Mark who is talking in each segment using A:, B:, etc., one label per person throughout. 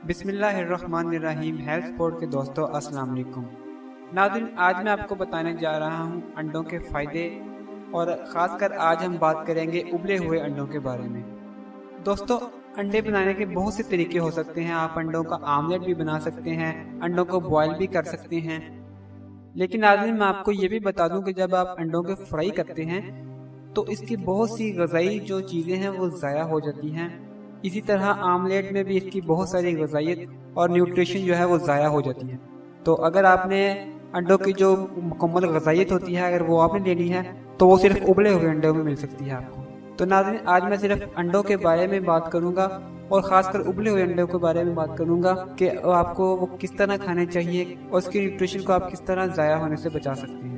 A: بسم اللہ الرحمن الرحیم۔ ہیلتھ سپورٹ کے دوستو السلام علیکم۔ ناظرین، آج میں آپ کو بتانے جا رہا ہوں انڈوں کے فائدے، اور خاص کر آج ہم بات کریں گے ابلے ہوئے انڈوں کے بارے میں۔ دوستو، انڈے بنانے کے بہت سے طریقے ہو سکتے ہیں۔ آپ انڈوں کا آملیٹ بھی بنا سکتے ہیں، انڈوں کو بوائل بھی کر سکتے ہیں، لیکن ناظرین میں آپ کو یہ بھی بتا دوں کہ جب آپ انڈوں کے فرائی کرتے ہیں تو اس کی بہت سی غذائی جو چیزیں ہیں وہ ضائع ہو جاتی ہیں۔ اسی طرح آملیٹ میں بھی اس کی بہت ساری غذائیت اور نیوٹریشن جو ہے وہ ضائع ہو جاتی ہے۔ تو اگر آپ نے انڈوں کی جو مکمل غذائیت ہوتی ہے اگر وہ آپ نے لینی ہے تو وہ صرف ابلے ہوئے انڈوں میں مل سکتی ہے آپ کو۔ تو ناظرین، آج میں صرف انڈوں کے بارے میں بات کروں گا، اور خاص کر ابلے ہوئے انڈوں کے بارے میں بات کروں گا کہ آپ کو وہ کس طرح کھانے چاہیے اور اس کی نیوٹریشن کو آپ کس طرح ضائع ہونے سے بچا سکتے ہیں۔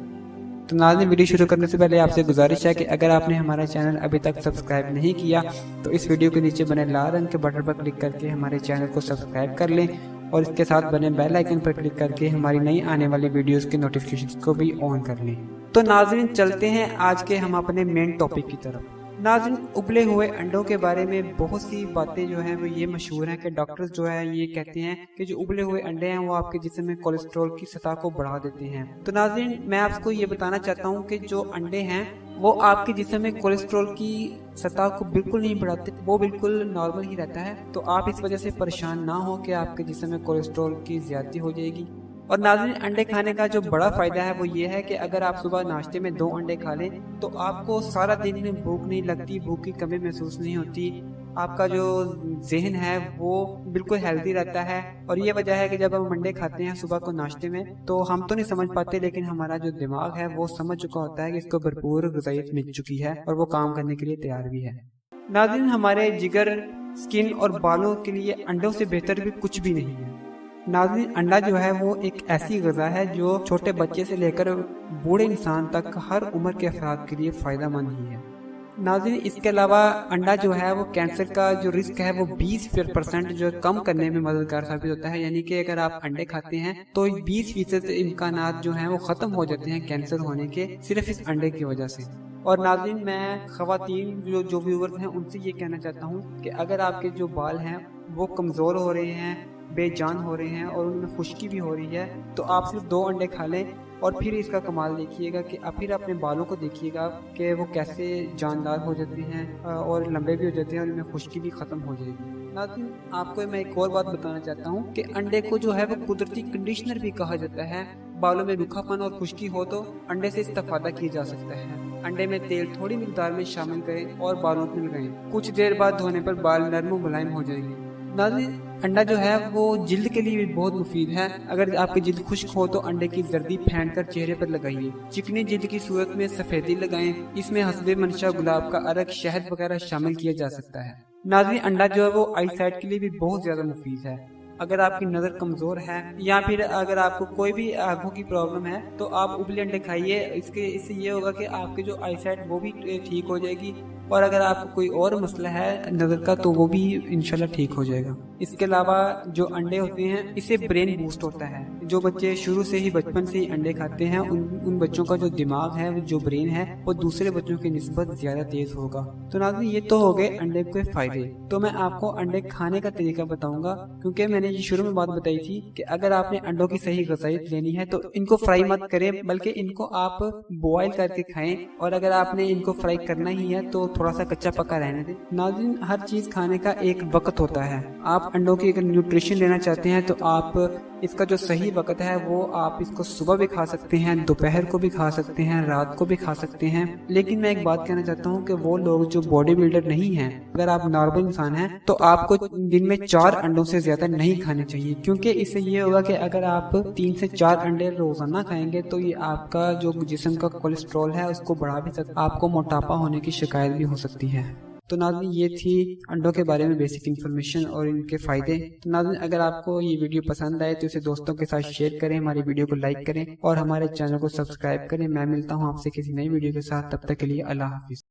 A: تو ناظرین، ویڈیو شروع کرنے سے پہلے آپ سے گزارش ہے کہ اگر آپ نے ہمارا چینل ابھی تک سبسکرائب نہیں کیا تو اس ویڈیو کے نیچے بنے لال رنگ کے بٹن پر کلک کر کے ہمارے چینل کو سبسکرائب کر لیں، اور اس کے ساتھ بنے بیل آئیکن پر کلک کر کے ہماری نئی آنے والی ویڈیوز کے نوٹیفیکیشن کو بھی آن کر لیں۔ تو ناظرین، چلتے ہیں آج کے ہم اپنے مین ٹاپک کی طرف۔ ناظرین، ابلے ہوئے انڈوں کے بارے میں بہت سی باتیں جو ہیں وہ یہ مشہور ہیں کہ ڈاکٹرز جو ہے یہ کہتے ہیں کہ جو ابلے ہوئے انڈے ہیں وہ آپ کے جسم میں کولیسٹرول کی سطح کو بڑھا دیتے ہیں۔ تو ناظرین، میں آپ کو یہ بتانا چاہتا ہوں کہ جو انڈے ہیں وہ آپ کے جسم میں کولیسٹرول کی سطح کو بالکل نہیں بڑھاتے، وہ بالکل نارمل ہی رہتا ہے۔ تو آپ اس وجہ سے پریشان نہ ہو کہ آپ کے جسم میں کولیسٹرول کی زیادتی ہو جائے گی۔ اور ناظرین، انڈے کھانے کا جو بڑا فائدہ ہے وہ یہ ہے کہ اگر آپ صبح ناشتے میں 2 انڈے کھا لیں تو آپ کو سارا دن میں بھوک نہیں لگتی، بھوک کی کمی محسوس نہیں ہوتی، آپ کا جو ذہن ہے وہ بالکل ہیلدی رہتا ہے۔ اور یہ وجہ ہے کہ جب ہم انڈے کھاتے ہیں صبح کو ناشتے میں تو ہم تو نہیں سمجھ پاتے، لیکن ہمارا جو دماغ ہے وہ سمجھ چکا ہوتا ہے کہ اس کو بھرپور غذائیت مل چکی ہے اور وہ کام کرنے کے لیے تیار بھی ہے۔ ناظرین، ہمارے جگر، سکن اور بالوں کے لیے انڈوں سے بہتر بھی کچھ بھی نہیں ہے۔ ناظرین، انڈا جو ہے وہ ایک ایسی غذا ہے جو چھوٹے بچے سے لے کر بوڑھے انسان تک ہر عمر کے افراد کے لیے فائدہ مند ہی ہے۔ ناظرین، اس کے علاوہ انڈا جو ہے وہ کینسر کا جو رسک ہے وہ 20% جو کم کرنے میں مددگار ثابت ہوتا ہے۔ یعنی کہ اگر آپ انڈے کھاتے ہیں تو 20% امکانات جو ہیں وہ ختم ہو جاتے ہیں کینسر ہونے کے، صرف اس انڈے کی وجہ سے۔ اور ناظرین، میں خواتین جو ویورز ہیں ان سے یہ کہنا چاہتا ہوں کہ اگر آپ کے جو بال ہیں وہ کمزور ہو رہے ہیں، بے جان ہو رہے ہیں اور ان میں خشکی بھی ہو رہی ہے تو آپ صرف 2 انڈے کھا لیں، اور پھر اس کا کمال دیکھیے گا کہ پھر اپنے بالوں کو دیکھیے گا کہ وہ کیسے جاندار ہو جاتے ہیں اور لمبے بھی ہو جاتے ہیں اور ان میں خشکی بھی ختم ہو جائے گی۔ ناظرین، آپ کو میں ایک اور بات بتانا چاہتا ہوں کہ انڈے کو جو ہے وہ قدرتی کنڈیشنر بھی کہا جاتا ہے۔ بالوں میں روکھا پن اور خشکی ہو تو انڈے سے استفادہ کیا جا سکتا ہے۔ انڈے میں تیل تھوڑی مقدار میں شامل کریں اور بالوں میں لگائیں، کچھ دیر بعد دھونے پر بال نرم و ملائم ہو جائیں گے۔ ناظرین، انڈا جو ہے وہ جلد کے لیے بھی بہت مفید ہے۔ اگر آپ کی جلد خشک ہو تو انڈے کی زردی پھینٹ کر چہرے پر لگائیے۔ چکنی جلد کی صورت میں سفیدی لگائیں، اس میں حسب منشا گلاب کا عرق، شہد وغیرہ شامل کیا جا سکتا ہے۔ ناظرین، انڈا جو ہے وہ آئی سائٹ کے لیے بھی بہت زیادہ مفید ہے۔ اگر آپ کی نظر کمزور ہے یا پھر اگر آپ کو کوئی بھی آنکھوں کی پرابلم ہے تو آپ ابلے انڈے کھائیے، اس سے یہ ہوگا کہ آپ کی جو آئی سائٹ وہ بھی ٹھیک ہو جائے گی، اور اگر آپ کو کوئی اور مسئلہ ہے نظر کا تو وہ بھی انشاءاللہ ٹھیک ہو جائے گا۔ اس کے علاوہ جو انڈے ہوتے ہیں اس سے برین بوسٹ ہوتا ہے۔ جو بچے شروع سے ہی بچپن سے ہی انڈے کھاتے ہیں ان بچوں کا جو دماغ ہے، جو برین ہے، وہ دوسرے بچوں کی نسبت زیادہ تیز ہوگا۔ تو ناظرین، یہ تو ہو گئے انڈے کے فائدے۔ تو میں آپ کو انڈے کھانے کا طریقہ بتاؤں گا، کیونکہ میں نے یہ شروع میں بات بتائی تھی کہ اگر آپ نے انڈوں کی صحیح غذائیت لینی ہے تو ان کو فرائی مت کریں، بلکہ ان کو آپ بوائل کر کے کھائیں، اور اگر آپ نے ان کو فرائی کرنا ہی ہے تو تھوڑا سا کچا پکا رہنے دیں۔ ناظرین، ہر چیز کھانے کا ایک وقت ہوتا ہے۔ آپ انڈوں کی اگر نیوٹریشن لینا چاہتے ہیں تو آپ اس کا جو صحیح وقت ہے وہ آپ اس کو صبح بھی کھا سکتے ہیں، دوپہر کو بھی کھا سکتے ہیں، رات کو بھی کھا سکتے ہیں۔ لیکن میں ایک بات کہنا چاہتا ہوں کہ وہ لوگ جو باڈی بلڈر نہیں ہیں، اگر آپ نارمل انسان ہیں تو آپ کو دن میں 4 انڈوں سے زیادہ نہیں کھانے چاہیے، کیونکہ اس سے یہ ہوگا کہ اگر آپ 3 سے 4 انڈے روزانہ کھائیں گے تو یہ آپ کا جو جسم کا کولیسٹرول ہے اس کو بڑھا بھی سکتا ہے، آپ کو موٹاپا ہونے کی شکایت بھی ہو سکتی ہے۔ تو ناظرین، یہ تھی انڈوں کے بارے میں بیسک انفارمیشن اور ان کے فائدے۔ تو ناظرین، اگر آپ کو یہ ویڈیو پسند آئے تو اسے دوستوں کے ساتھ شیئر کریں، ہماری ویڈیو کو لائک کریں اور ہمارے چینل کو سبسکرائب کریں۔ میں ملتا ہوں آپ سے کسی نئی ویڈیو کے ساتھ، تب تک کے لیے اللہ حافظ۔